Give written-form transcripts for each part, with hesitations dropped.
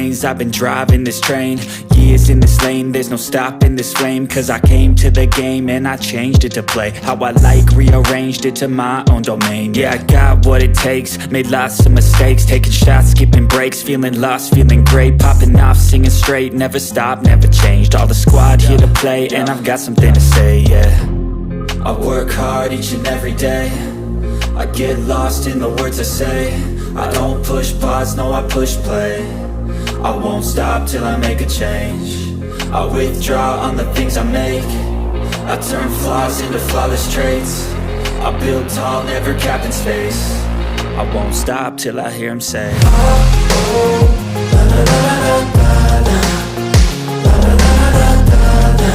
veins, I've been driving this train. Years in this lane, there's no stopping this flame. Cause I came to the game and I changed it to play how I like, rearranged it to my own domain. Yeah, I got what it takes, made lots of mistakes, taking shots, skipping breaks, feeling lost, feeling great, popping off, singing straight, never stopped, never changed. All the squad here to play and I've got something to say, yeah. I work hard each and every day, I get lost in the words I say. I don't push pause, no I push play. I won't stop till I make a change. I withdraw on the things I make. I turn flaws into flawless traits. I build tall, never capped in space. I won't stop till I hear him say, oh, oh, la, la, la, la, la, la, la, la, la, la, la, la.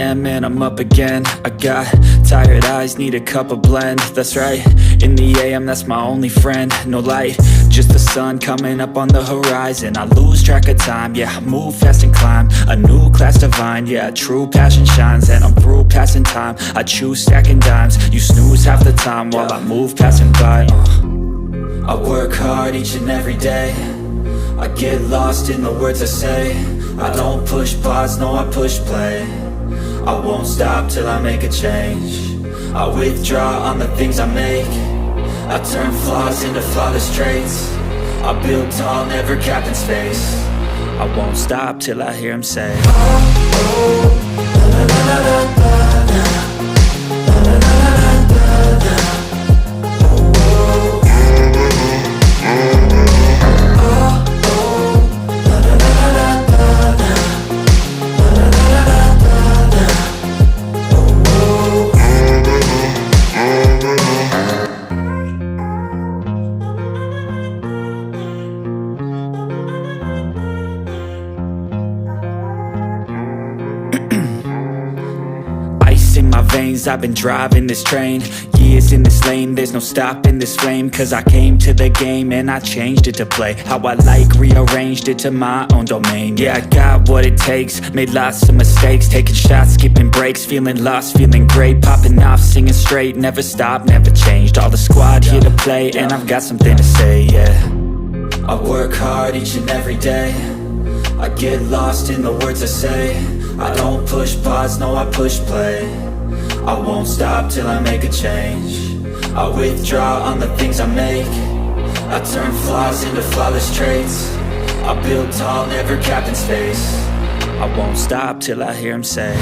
And I'm up again. I got tired eyes, need a cup of blend. That's right, in the AM, that's my only friend. No light, just the sun coming up on the horizon. I lose track of time, yeah, I move fast and climb a new class divine, yeah, true passion shines. And I'm through passing time, I choose stacking dimes. You snooze half the time while I move passing by. I work hard each and every day, I get lost in the words I say. I don't push pause, no I push play. I won't stop till I make a change. I withdraw on the things I make. I turn flaws into flawless traits. I build tall, never capped in space. I won't stop till I hear him say, oh, oh, la, la, la, la, la, la, la, la, la, la, la, la. In my veins, I've been driving this train. Years in this lane, there's no stopping this flame. Cause I came to the game and I changed it to play how I like, rearranged it to my own domain. Yeah, I got what it takes, made lots of mistakes, taking shots, skipping breaks, feeling lost, feeling great, popping off, singing straight, never stopped, never changed. All the squad here to play and I've got something to say, yeah. I work hard each and every day, I get lost in the words I say. I don't push pause, no I push play. I won't stop till I make a change. I withdraw on the things I make. I turn flaws into flawless traits. I build tall, never capped in space. I won't stop till I hear him say,